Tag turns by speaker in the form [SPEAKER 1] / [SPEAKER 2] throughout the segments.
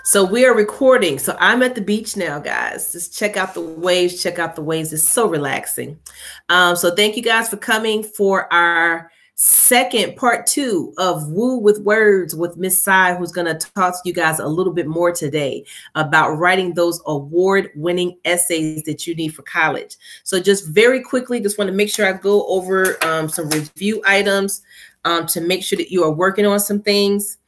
[SPEAKER 1] So we are recording. So I'm at the beach now, guys. Just check out the waves. Check out the waves. It's so relaxing. So thank you guys for coming for our second part two of Woo with Words with Miss Sai, who's going to talk to you guys a little bit more today about writing those award-winning essays that you need for college. So just very quickly, just want to make sure I go over some review items to make sure that you are working on some things.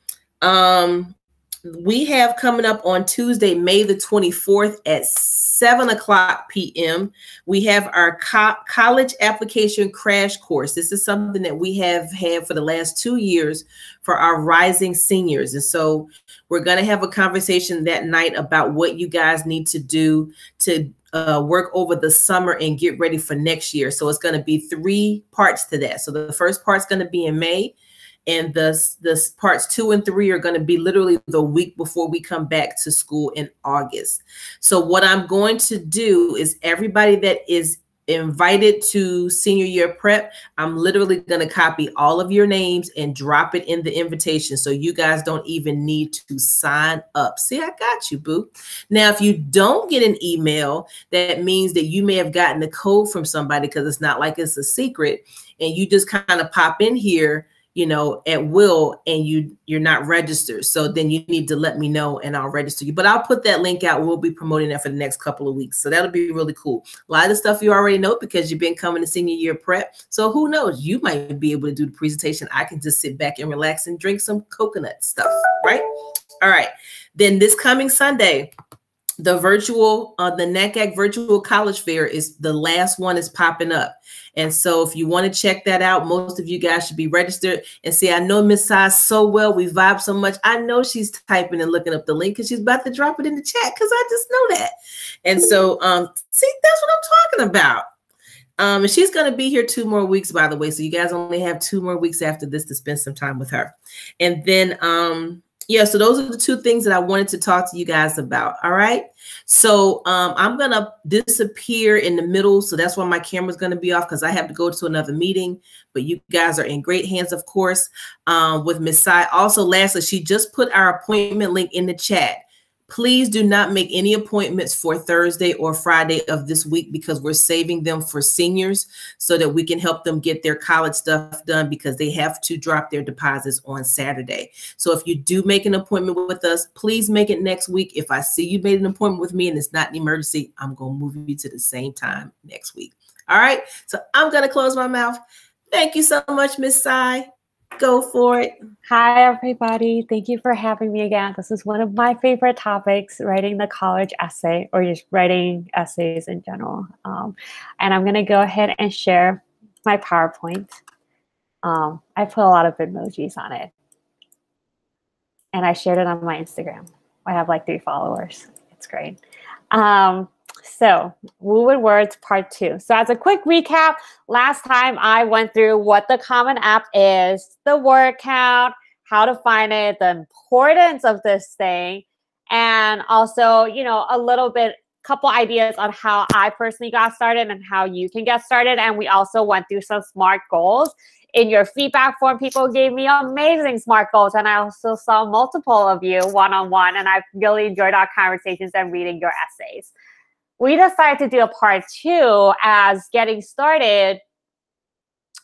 [SPEAKER 1] We have coming up on Tuesday, May the 24th at 7 o'clock p.m. We have our college application crash course. This is something that we have had for the last 2 years for our rising seniors. And so we're going to have a conversation that night about what you guys need to do to work over the summer and get ready for next year. So it's going to be 3 parts to that. So the first part's going to be in May. And the parts 2 and 3 are going to be literally the week before we come back to school in August. So what I'm going to do is everybody that is invited to senior year prep, I'm literally going to copy all of your names and drop it in the invitation. So you guys don't even need to sign up. See, I got you, boo. Now, if you don't get an email, that means that you may have gotten the code from somebody, because it's not like it's a secret, and you just kind of pop in here, you know, at will, and you're not registered. So then you need to let me know and I'll register you. But I'll put that link out. We'll be promoting that for the next couple of weeks. So that'll be really cool. A lot of the stuff you already know because you've been coming to senior year prep. So who knows? You might be able to do the presentation. I can just sit back and relax and drink some coconut stuff, right? All right. Then this coming Sunday, the virtual, the NACAC virtual college fair is the last one is popping up. And so if you want to check that out, most of you guys should be registered. And see, I know Miss Sai so well. We vibe so much. I know she's typing and looking up the link because she's about to drop it in the chat, because I just know that. And so, see, that's what I'm talking about. And she's going to be here 2 more weeks, by the way. So you guys only have 2 more weeks after this to spend some time with her. And then, yeah, so those are the 2 things that I wanted to talk to you guys about. All right. So I'm going to disappear in the middle. So that's why my camera's going to be off, because I have to go to another meeting. But you guys are in great hands, of course, with Miss Sai. Also, lastly, she just put our appointment link in the chat. Please do not make any appointments for Thursday or Friday of this week, because we're saving them for seniors so that we can help them get their college stuff done, because they have to drop their deposits on Saturday. So if you do make an appointment with us, please make it next week. If I see you made an appointment with me and it's not an emergency, I'm going to move you to the same time next week. All right. So I'm going to close my mouth. Thank you so much, Miss Sai. Go for it.
[SPEAKER 2] Hi, everybody. Thank you for having me again. This is one of my favorite topics, writing the college essay, or just writing essays in general. And I'm going to go ahead and share my PowerPoint. I put a lot of emojis on it. And I shared it on my Instagram. I have like 3 followers. It's great. So, Woo with Words Part 2. So as a quick recap, last time I went through what the Common App is, the word count, how to find it, the importance of this thing, and also, you know, a little bit, couple ideas on how I personally got started and how you can get started. And we also went through some SMART goals. In your feedback form, people gave me amazing SMART goals, and I also saw multiple of you one-on-one, and I really enjoyed our conversations and reading your essays. We decided to do a part 2, as getting started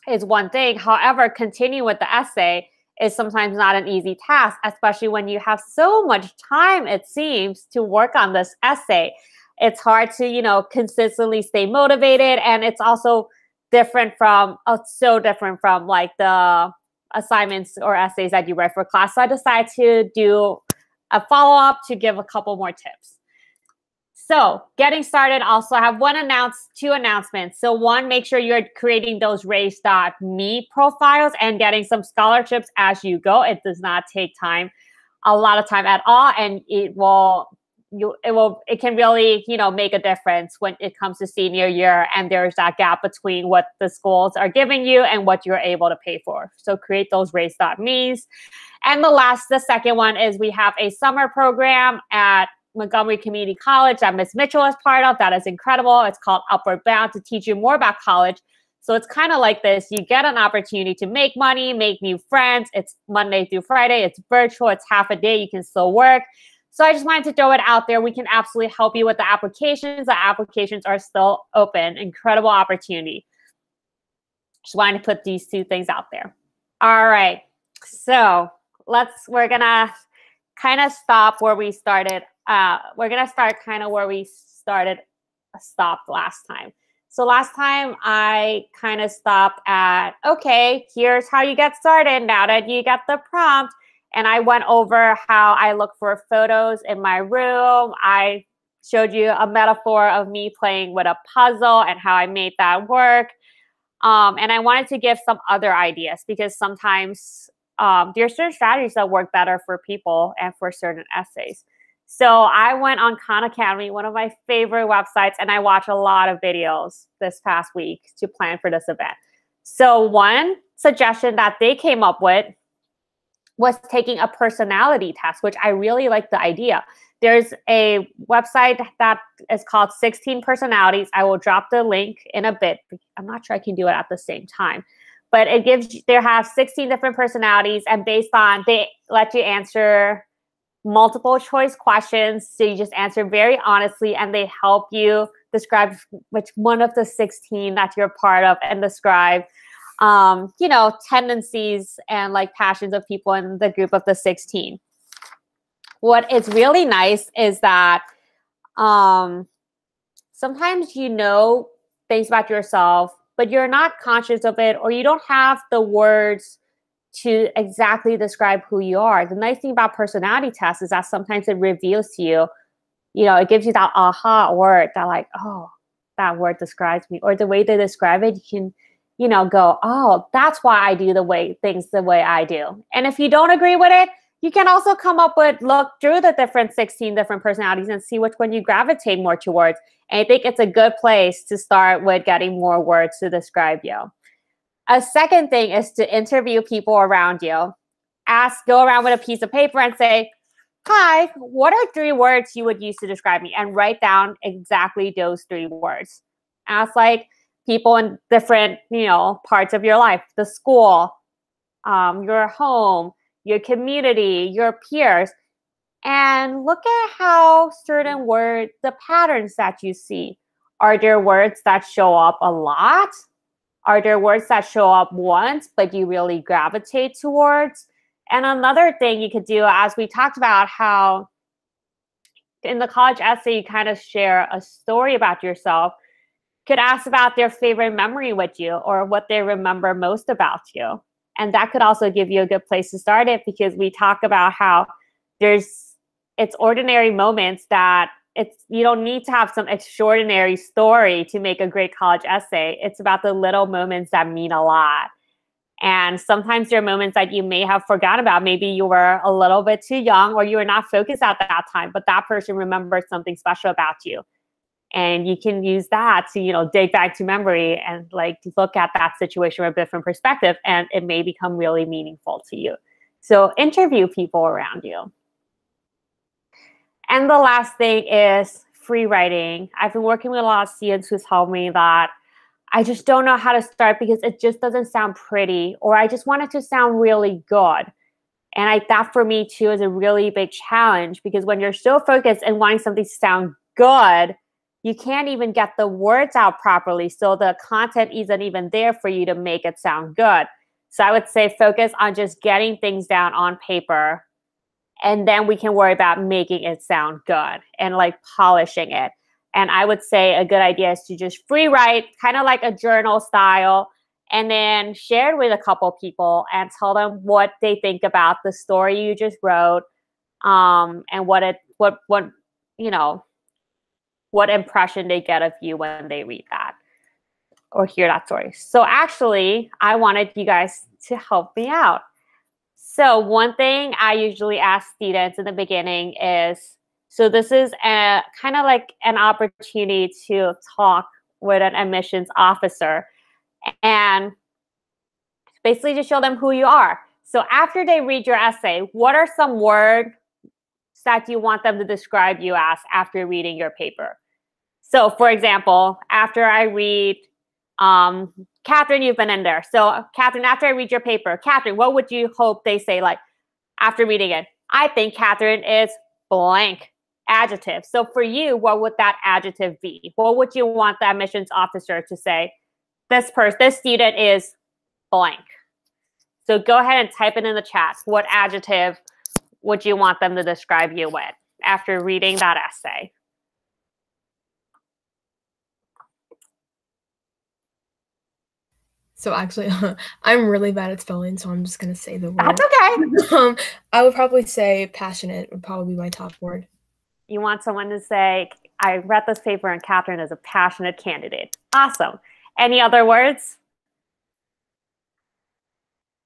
[SPEAKER 2] is one thing. However, continuing with the essay is sometimes not an easy task, especially when you have so much time, it seems, to work on this essay. It's hard to, you know, consistently stay motivated, and it's also different from, so different from like the assignments or essays that you write for class. So I decided to do a follow-up to give a couple more tips. So getting started, also have 2 announcements. So 1, make sure you're creating those race.me profiles and getting some scholarships as you go. It does not take time, a lot of time at all. And it can really, you know, make a difference when it comes to senior year, and there's that gap between what the schools are giving you and what you're able to pay for. So create those race.me's. And the second one is we have a summer program at Montgomery Community College that Miss Mitchell is part of. That is incredible. It's called Upward Bound, to teach you more about college. So it's kind of like this. You get an opportunity to make money, make new friends. It's Monday through Friday. It's virtual. It's half a day. You can still work. So I just wanted to throw it out there. We can absolutely help you with the applications. The applications are still open. Incredible opportunity. Just wanted to put these two things out there. All right. So we're going to kind of stop where we started. We're going to start kind of where we stopped last time. So last time I kind of stopped at, okay, here's how you get started now that you got the prompt. And I went over how I look for photos in my room. I showed you a metaphor of me playing with a puzzle and how I made that work. And I wanted to give some other ideas because sometimes there are certain strategies that work better for people and for certain essays. So I went on Khan Academy, one of my favorite websites, and I watched a lot of videos this past week to plan for this event. So one suggestion that they came up with was taking a personality test, which I really like the idea. There's a website that is called 16 Personalities. I will drop the link in a bit. I'm not sure I can do it at the same time. But they have 16 different personalities, and they let you answer multiple choice questions. So you just answer very honestly, and they help you describe which one of the 16 that you're part of and describe tendencies and like passions of people in the group of the 16. What is really nice is that sometimes you know things about yourself, but you're not conscious of it, or you don't have the words to exactly describe who you are. The nice thing about personality tests is that sometimes it reveals to you, it gives you that aha word that like, oh, that word describes me, or the way they describe it, you can go, oh, that's why I do things the way I do. And if you don't agree with it, you can also look through the 16 different personalities and see which one you gravitate more towards. And I think it's a good place to start with getting more words to describe you. A second thing is to interview people around you. Go around with a piece of paper and say, hi, what are 3 words you would use to describe me? And write down exactly those 3 words. Ask people in different, parts of your life, the school, your home, your community, your peers, and look at how certain words, the patterns that you see. Are there words that show up a lot? Are there words that show up once, but you really gravitate towards? And another thing you could do, as we talked about how in the college essay, you kind of share a story about yourself, could ask about their favorite memory with you or what they remember most about you. And that could also give you a good place to start it, because we talk about how it's ordinary moments that you don't need to have some extraordinary story to make a great college essay. It's about the little moments that mean a lot. And sometimes there are moments that you may have forgotten about. Maybe you were a little bit too young, or you were not focused at that time, but that person remembered something special about you. And you can use that to, dig back to memory and look at that situation from a different perspective, and it may become really meaningful to you. So interview people around you. And the last thing is free writing. I've been working with a lot of students who told me that I just don't know how to start because it just doesn't sound pretty, or I just want it to sound really good. And that for me too is a really big challenge, because when you're so focused and wanting something to sound good, you can't even get the words out properly. So the content isn't even there for you to make it sound good. So I would say focus on just getting things down on paper, and then we can worry about making it sound good and polishing it. And I would say a good idea is to just free write, kind of like a journal style, and then share it with a couple people and tell them what they think about the story you just wrote, and what impression they get of you when they read that or hear that story. So actually, I wanted you guys to help me out. So one thing I usually ask students in the beginning is, so this is kind of like an opportunity to talk with an admissions officer and basically just show them who you are. So after they read your essay, what are some words that you want them to describe you as after reading your paper? So for example, after I read, Catherine, you've been in there. So Catherine, after I read your paper, Catherine, what would you hope they say after reading it? I think Catherine is blank adjective. So for you, what would that adjective be? What would you want the admissions officer to say? This student is blank. So go ahead and type it in the chat. What adjective would you want them to describe you with after reading that essay?
[SPEAKER 3] So actually, I'm really bad at spelling, so I'm just going to say the word.
[SPEAKER 2] That's okay.
[SPEAKER 3] I would probably say passionate would probably be my top word.
[SPEAKER 2] You want someone to say, I read this paper and Catherine is a passionate candidate. Awesome. Any other words?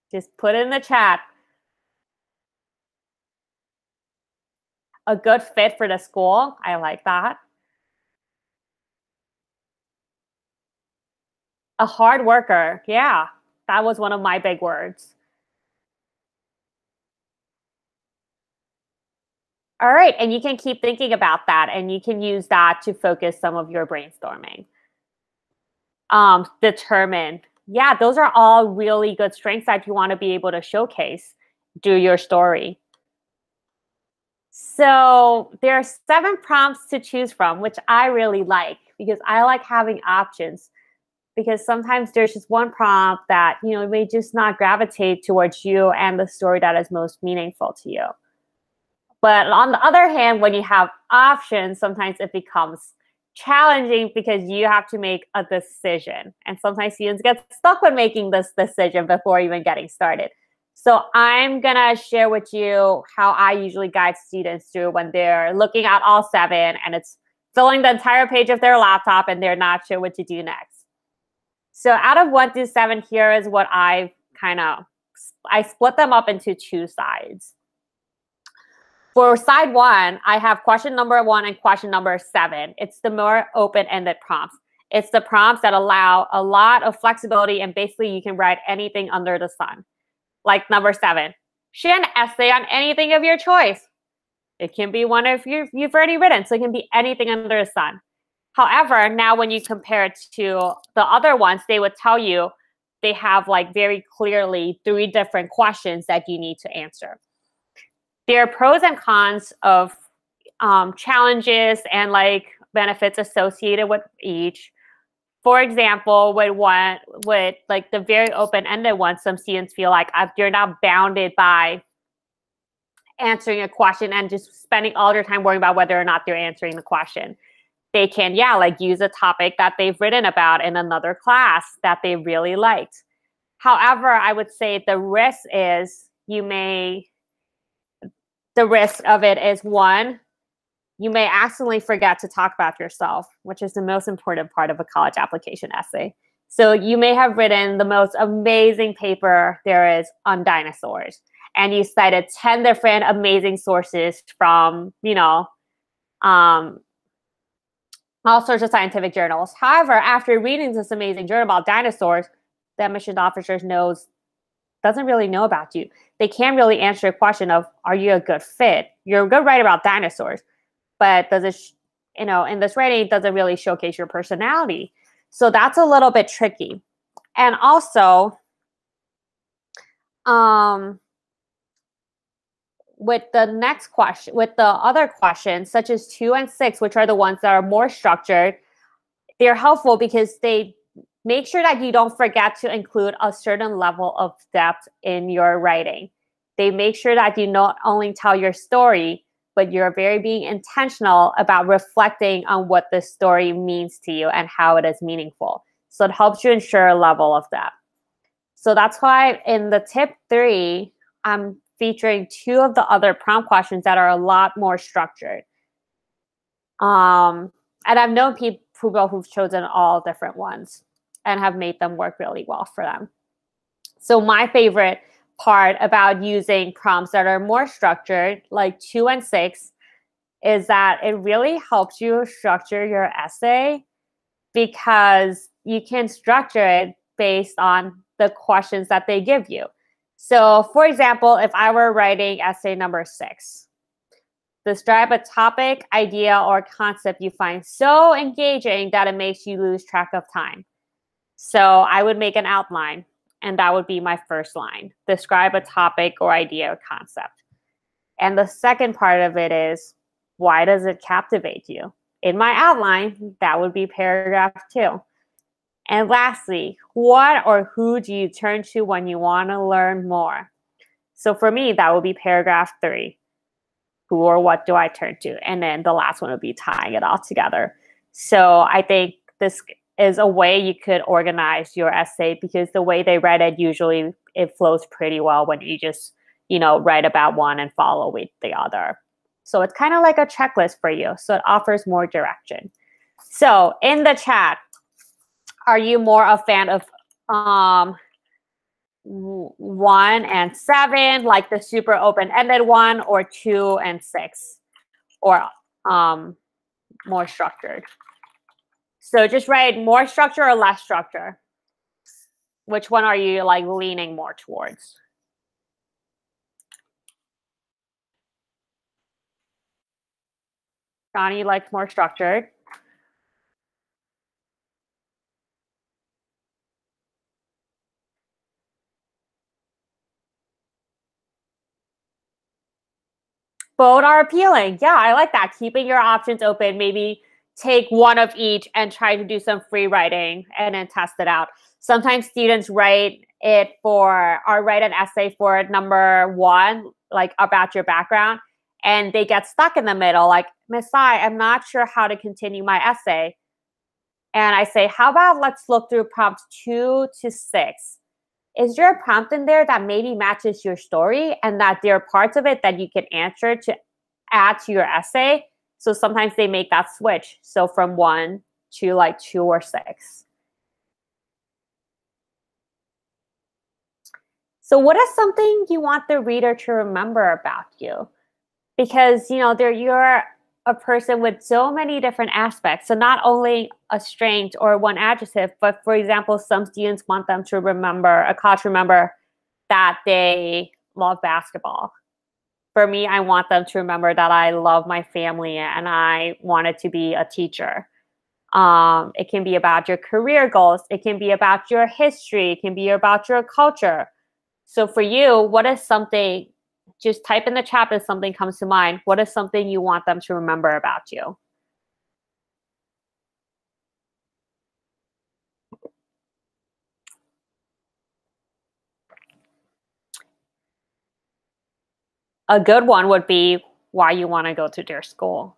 [SPEAKER 2] Just put it in the chat. A good fit for the school. I like that. A hard worker. Yeah, that was one of my big words. All right, and you can keep thinking about that, and you can use that to focus some of your brainstorming. Determined. Yeah, those are all really good strengths that you want to be able to showcase through your story. So there are 7 prompts to choose from, which I really like because I like having options. Because sometimes there's just one prompt that, you know, may just not gravitate towards you and the story that is most meaningful to you. But on the other hand, when you have options, sometimes it becomes challenging because you have to make a decision. And sometimes students get stuck with making this decision before even getting started. So I'm going to share with you how I usually guide students through when they're looking at all 7 and it's filling the entire page of their laptop and they're not sure what to do next. So out of 1 through 7, here is what I split them up into 2 sides. For side 1, I have question number 1 and question number 7. It's the more open-ended prompts. It's the prompts that allow a lot of flexibility and basically you can write anything under the sun. Like number 7, share an essay on anything of your choice. It can be one if you've already written, so it can be anything under the sun. However, now when you compare it to the other ones, they would tell you they have like very clearly 3 different questions that you need to answer. There are pros and cons of challenges and like benefits associated with each. For example, with like the very open-ended one, some students feel like you're not bounded by answering a question and just spending all their time worrying about whether or not they're answering the question. They can, use a topic that they've written about in another class that they really liked. However, I would say the risk of it is 1, you may accidentally forget to talk about yourself, which is the most important part of a college application essay. So you may have written the most amazing paper there is on dinosaurs, and you cited 10 different amazing sources from, all sorts of scientific journals. However, after reading this amazing journal about dinosaurs, the admissions officer doesn't really know about you. They can't really answer a question of, are you a good fit? You're a good writer about dinosaurs, but does it, in this writing, it doesn't really showcase your personality. So that's a little bit tricky. And also, with the next question, with the other questions, such as 2 and 6, which are the ones that are more structured, they're helpful because they make sure that you don't forget to include a certain level of depth in your writing. They make sure that you not only tell your story, but you're very being intentional about reflecting on what the story means to you and how it is meaningful. So it helps you ensure a level of depth. So that's why in the tip 3, I'm featuring 2 of the other prompt questions that are a lot more structured. And I've known people who've chosen all different ones and have made them work really well for them. So my favorite part about using prompts that are more structured, like 2 and 6, is that it really helps you structure your essay because you can structure it based on the questions that they give you. So for example, if I were writing essay number 6, describe a topic, idea, or concept you find so engaging that it makes you lose track of time. So I would make an outline, and that would be my first line. Describe a topic or idea or concept. And the second part of it is, Why does it captivate you? In my outline, that would be paragraph 2. And lastly, what or who do you turn to when you want to learn more? So for me, that would be paragraph 3. Who or what do I turn to? And then the last one would be tying it all together. So I think this is a way you could organize your essay, because the way they write it, usually it flows pretty well when you just, write about one and follow with the other. So it's kind of like a checklist for you. So it offers more direction. So in the chat, are you more a fan of 1 and 7, like the super open-ended one, or 2 and 6, or more structured? So just write more structure or less structure. Which one are you like leaning more towards? Johnny likes more structured. Both are appealing. Yeah, I like that. Keeping your options open. Maybe take one of each and try to do some free writing and then test it out. Sometimes students write an essay for number 1, like about your background, and they get stuck in the middle. Like, Miss Sai, I'm not sure how to continue my essay. And I say, how about let's look through prompts 2 to 6. Is there a prompt in there that maybe matches your story and that there are parts of it that you can answer to add to your essay? So sometimes they make that switch. So from 1 to like 2 or 6. So what is something you want the reader to remember about you? Because, you're a person with so many different aspects. So not only a strength or one adjective, but for example, some students want them to remember that they love basketball. For me, I want them to remember that I love my family and I wanted to be a teacher. It can be about your career goals. It can be about your history. It can be about your culture. So for you, what is something, just type in the chat if something comes to mind. What is something you want them to remember about you? A good one would be why you want to go to their school.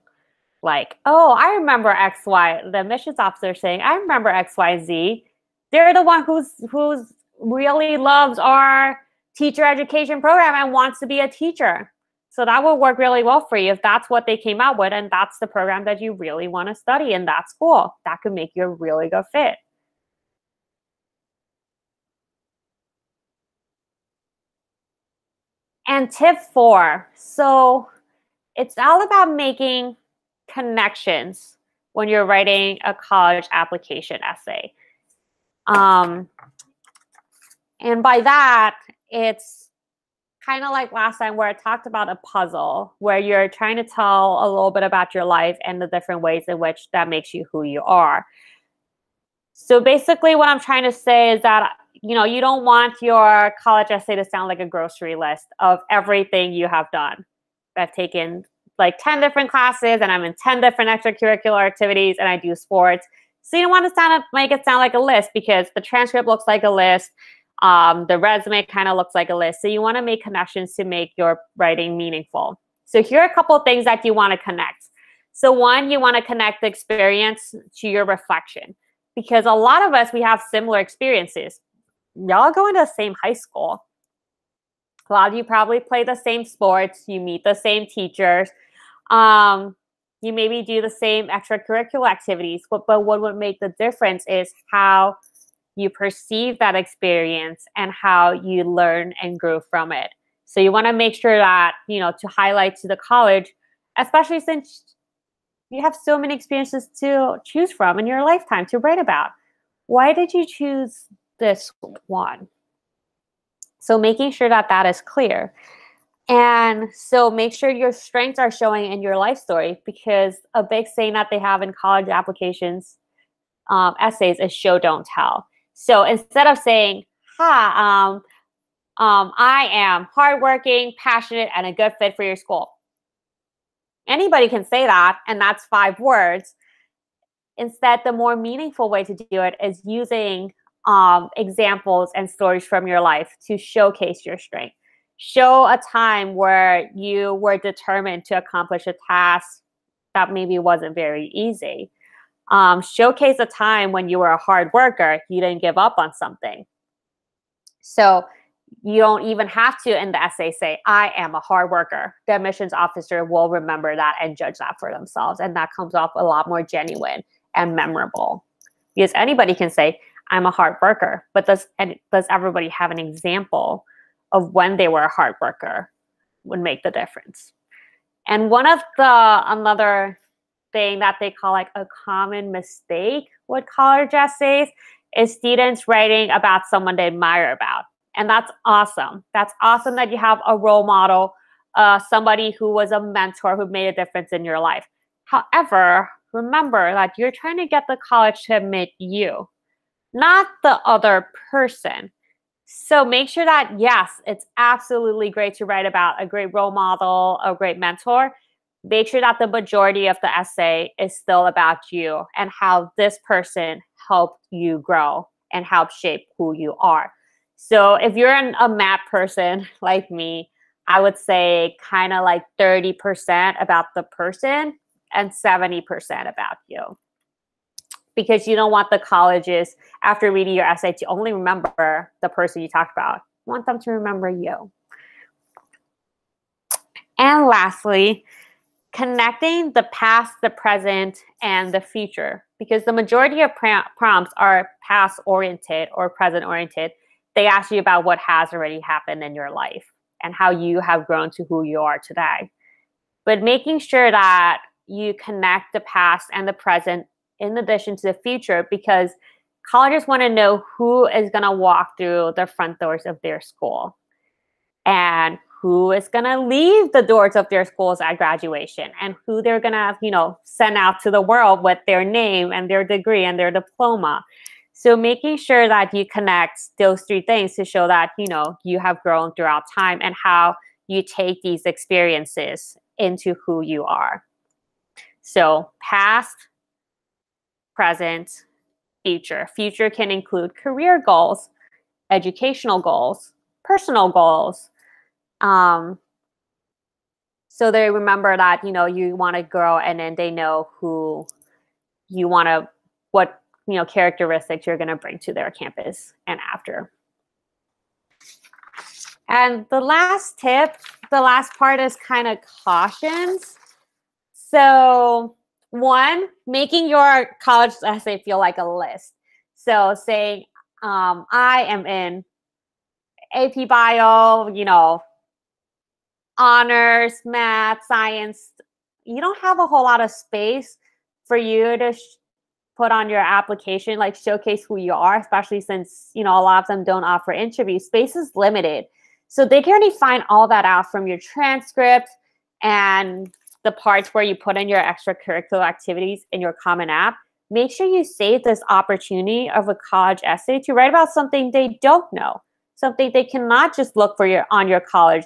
[SPEAKER 2] Like, oh, I remember X, Y. The admissions officer saying, I remember X, Y, Z. They're the one who's really loves our teacher education program and wants to be a teacher. So that will work really well for you if that's what they came out with and that's the program that you really want to study in that school. That could make you a really good fit. And tip 4. So it's all about making connections when you're writing a college application essay. And by that, it's kind of like last time where I talked about a puzzle, where you're trying to tell a little bit about your life and the different ways in which that makes you who you are. So basically what I'm trying to say is that, you don't want your college essay to sound like a grocery list of everything you have done. I've taken like 10 different classes and I'm in 10 different extracurricular activities and I do sports. So you don't want to make it sound like a list, because the transcript looks like a list. The resume kind of looks like a list. So you want to make connections to make your writing meaningful. So here are a couple of things that you want to connect. So 1, you want to connect the experience to your reflection, because a lot of us, we have similar experiences. Y'all go into the same high school. A lot of you probably play the same sports. You meet the same teachers. You maybe do the same extracurricular activities. But what would make the difference is how you perceive that experience and how you learn and grow from it. So you want to make sure that, to highlight to the college, especially since you have so many experiences to choose from in your lifetime to write about. Why did you choose this one? So making sure that that is clear. And so make sure your strengths are showing in your life story, because a big saying that they have in college applications essays is show, don't tell. So instead of saying, I am hardworking, passionate, and a good fit for your school. Anybody can say that, and that's 5 words. Instead, the more meaningful way to do it is using examples and stories from your life to showcase your strength. Show a time where you were determined to accomplish a task that maybe wasn't very easy. Showcase a time when you were a hard worker, you didn't give up on something. So you don't even have to, in the essay, say, I am a hard worker. The admissions officer will remember that and judge that for themselves. And that comes off a lot more genuine and memorable. Because anybody can say, I'm a hard worker, but does everybody have an example of when they were a hard worker would make the difference? And another thing that they call like a common mistake with college essays is students writing about someone they admire about. And that's awesome. That's awesome that you have a role model, somebody who was a mentor who made a difference in your life. However, remember that you're trying to get the college to admit you, not the other person. So make sure that, yes, it's absolutely great to write about a great role model, a great mentor. Make sure that the majority of the essay is still about you and how this person helped you grow and helped shape who you are. So if you're a math person like me, I would say kind of like 30% about the person and 70% about you. Because you don't want the colleges, after reading your essay, to only remember the person you talked about. You want them to remember you. And lastly, connecting the past, the present, and the future. Because the majority of prompts are past-oriented or present-oriented. They ask you about what has already happened in your life and how you have grown to who you are today. But making sure that you connect the past and the present in addition to the future, because colleges want to know who is going to walk through the front doors of their school and who is going to leave the doors of their schools at graduation and who they're going to, send out to the world with their name and their degree and their diploma. So making sure that you connect those 3 things to show that, you have grown throughout time and how you take these experiences into who you are. So past, present, future. Future can include career goals, educational goals, personal goals. So they remember that, you want to grow, and then they know who you want to, what, characteristics you're going to bring to their campus and after. And the last tip, the last part is kind of cautions. So 1, making your college essay feel like a list. So saying, I am in AP Bio, honors, math, science. You don't have a whole lot of space for you to put on your application, like showcase who you are, especially since, a lot of them don't offer interviews. Space is limited. So they can already find all that out from your transcript and the parts where you put in your extracurricular activities in your Common App. Make sure you save this opportunity of a college essay to write about something they don't know, something they cannot just look for on your college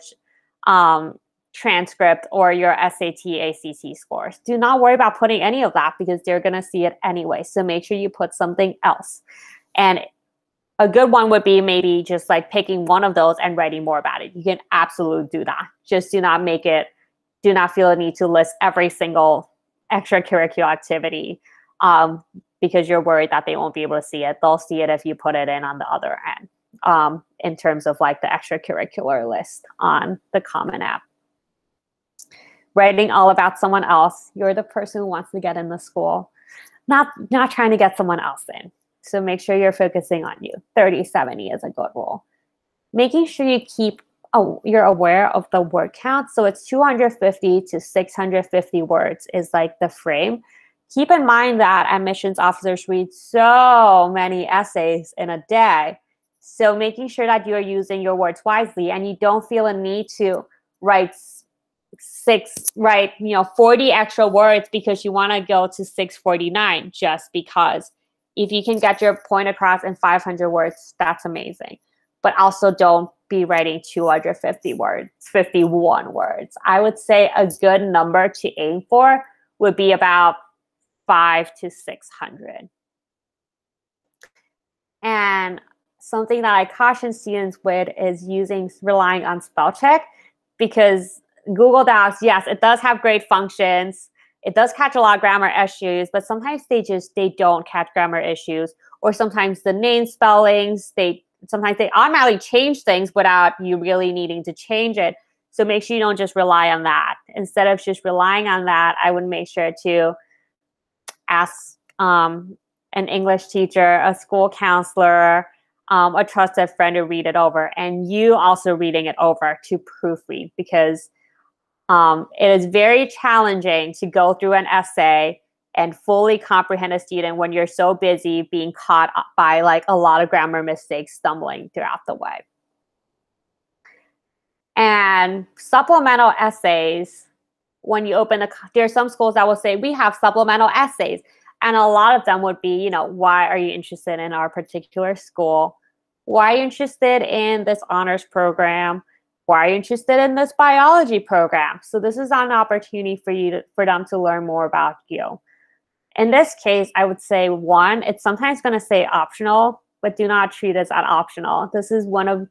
[SPEAKER 2] transcript or your SAT, ACT scores. Do not worry about putting any of that because they're going to see it anyway. So make sure you put something else. And a good one would be maybe just like picking one of those and writing more about it. You can absolutely do that. Just do not feel a need to list every single extracurricular activity because you're worried that they won't be able to see it. They'll see it if you put it in on the other end in terms of like the extracurricular list on the Common App. Writing all about someone else. You're the person who wants to get in the school, not trying to get someone else in. So make sure you're focusing on you. 30-70 is a good rule. Making sure you're aware of the word count. So it's 250 to 650 words is like the frame. Keep in mind that admissions officers read so many essays in a day. So making sure that you're using your words wisely and you don't feel a need to write 40 extra words because you want to go to 649 just because. If you can get your point across in 500 words, that's amazing. But also don't be writing 250 words, 51 words. I would say a good number to aim for would be about 500 to 600. And something that I caution students with is relying on spell check, because Google Docs, yes, it does have great functions. It does catch a lot of grammar issues, but sometimes they don't catch grammar issues, or sometimes the name spellings, sometimes they automatically change things without you really needing to change it. So make sure you don't just rely on that. Instead of just relying on that, I would make sure to ask an English teacher, a school counselor, a trusted friend to read it over, and you also reading it over to proofread, because it is very challenging to go through an essay and fully comprehend a student when you're so busy being caught by like a lot of grammar mistakes stumbling throughout the way. And supplemental essays, when you open there are some schools that will say, we have supplemental essays. And a lot of them would be, why are you interested in our particular school? Why are you interested in this honors program? Why are you interested in this biology program? So this is an opportunity for them to learn more about you. In this case, I would say, one, it's sometimes going to say optional, but do not treat it as optional. This is one of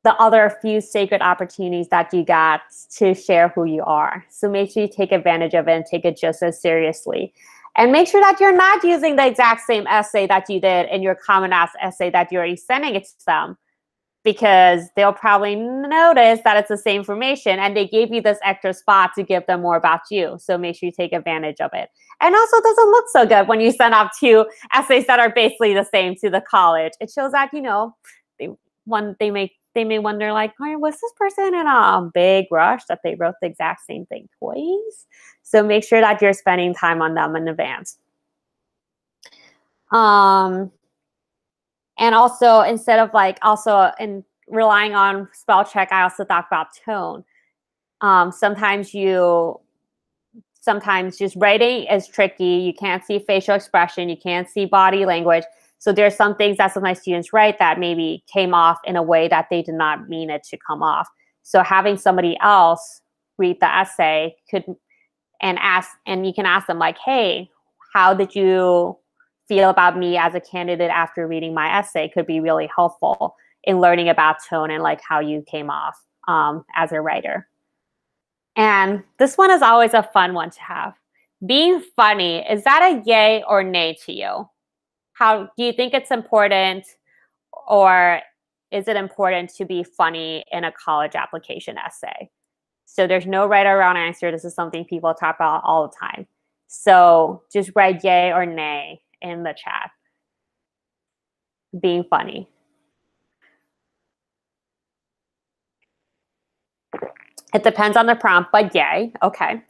[SPEAKER 2] the other few sacred opportunities that you got to share who you are. So make sure you take advantage of it and take it just as seriously. And make sure that you're not using the exact same essay that you did in your Common Ask essay that you're already sending it to them, because they'll probably notice that it's the same information and they gave you this extra spot to give them more about you. So make sure you take advantage of it. And also, it doesn't look so good when you send off 2 essays that are basically the same to the college. It shows that, they may wonder, like, oh, was this person in a big rush that they wrote the exact same thing twice? So make sure that you're spending time on them in advance. And also, instead of in relying on spell check, I also talk about tone. Sometimes just writing is tricky. You can't see facial expression. You can't see body language. So there's some things that some of my students write that maybe came off in a way that they did not mean it to come off. So having somebody else read the essay and you can ask them, like, hey, how did you feel about me as a candidate after reading my essay, could be really helpful in learning about tone and like how you came off as a writer. And this one is always a fun one to have. Being funny, is that a yay or nay to you? How do you think it's important, or is it important to be funny in a college application essay? So there's no right or wrong answer. This is something people talk about all the time. So just write yay or nay in the chat. Being funny. It depends on the prompt, but yay. Okay.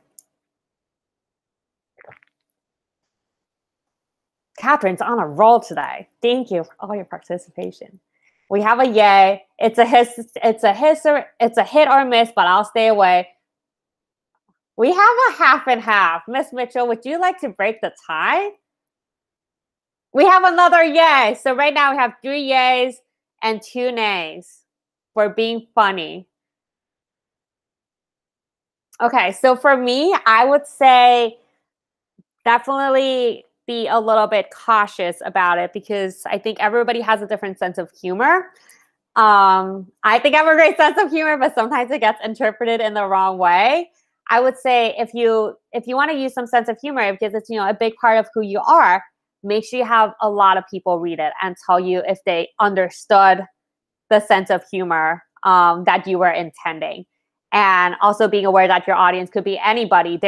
[SPEAKER 2] Catherine's on a roll today. Thank you for all your participation. We have a yay. It's a hit or miss, but I'll stay away. We have a half and half. Miss Mitchell, would you like to break the tie? We have another yay. So right now we have 3 yays and 2 nays for being funny. Okay, so for me, I would say definitely be a little bit cautious about it, because I think everybody has a different sense of humor. I think I have a great sense of humor, but sometimes it gets interpreted in the wrong way. I would say if you want to use some sense of humor, because it's a big part of who you are, make sure you have a lot of people read it and tell you if they understood the sense of humor that you were intending. And also being aware that your audience could be anybody.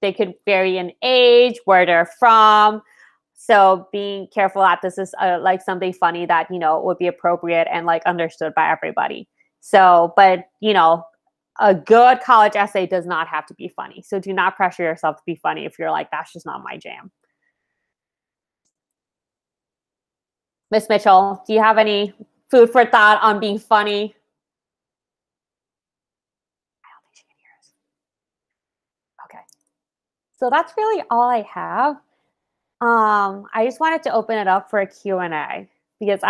[SPEAKER 2] They could vary in age, where they're from. So being careful that this is like something funny that, would be appropriate and like understood by everybody. So, but, a good college essay does not have to be funny. So do not pressure yourself to be funny if you're like, that's just not my jam. Miss Mitchell, do you have any food for thought on being funny? I don't think she can hear us. Okay. So that's really all I have. I just wanted to open it up for a Q&A, because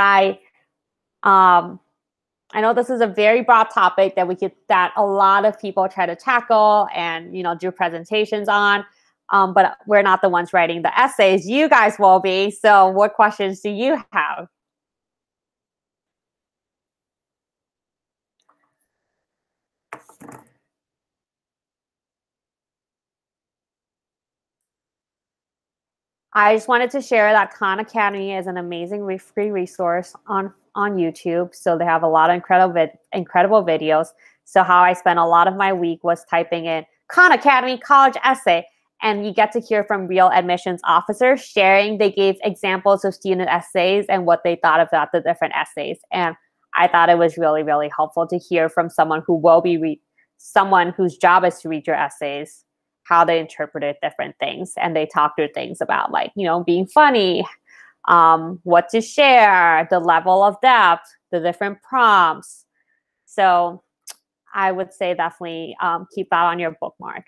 [SPEAKER 2] I know this is a very broad topic that a lot of people try to tackle and, do presentations on, but we're not the ones writing the essays. You guys will be. So what questions do you have? I just wanted to share that Khan Academy is an amazing free resource on YouTube. So they have a lot of incredible videos. So how I spent a lot of my week was typing in Khan Academy college essay, and you get to hear from real admissions officers sharing. They gave examples of student essays and what they thought about the different essays. And I thought it was really, really helpful to hear from someone who will be someone whose job is to read your essays, how they interpreted different things. And they talked through things about being funny, what to share, the level of depth, the different prompts. So I would say definitely keep that on your bookmark.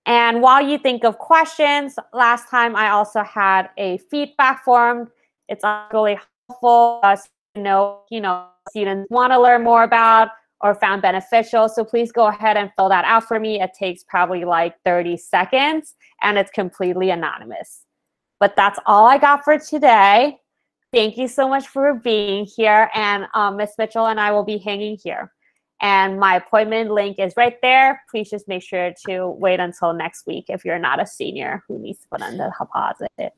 [SPEAKER 2] And while you think of questions, last time I also had a feedback form. It's really helpful for us to know, students want to learn more about or found beneficial. So please go ahead and fill that out for me. It takes probably like 30 seconds and it's completely anonymous. But that's all I got for today. Thank you so much for being here. And Ms. Mitchell and I will be hanging here. And my appointment link is right there. Please just make sure to wait until next week if you're not a senior who needs to put on the deposit.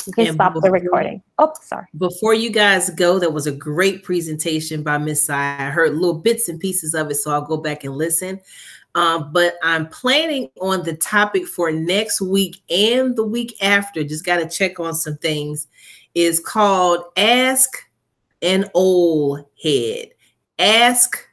[SPEAKER 2] You can stop the recording. Oh, sorry.
[SPEAKER 1] Before you guys go, there was a great presentation by Miss Sai. I heard little bits and pieces of it, so I'll go back and listen. But I'm planning on the topic for next week and the week after. Just got to check on some things. Is called Ask an Old Head. Ask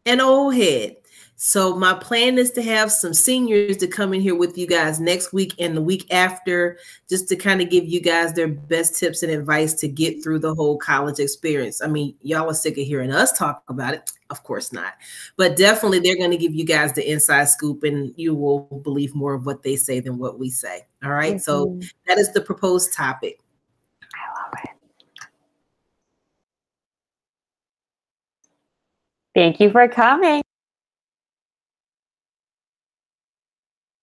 [SPEAKER 1] an old head. So my plan is to have some seniors to come in here with you guys next week and the week after, just to kind of give you guys their best tips and advice to get through the whole college experience. I mean, y'all are sick of hearing us talk about it. Of course not. But definitely they're going to give you guys the inside scoop and you will believe more of what they say than what we say. All right. So that is the proposed topic.
[SPEAKER 2] I love it. Thank you for coming.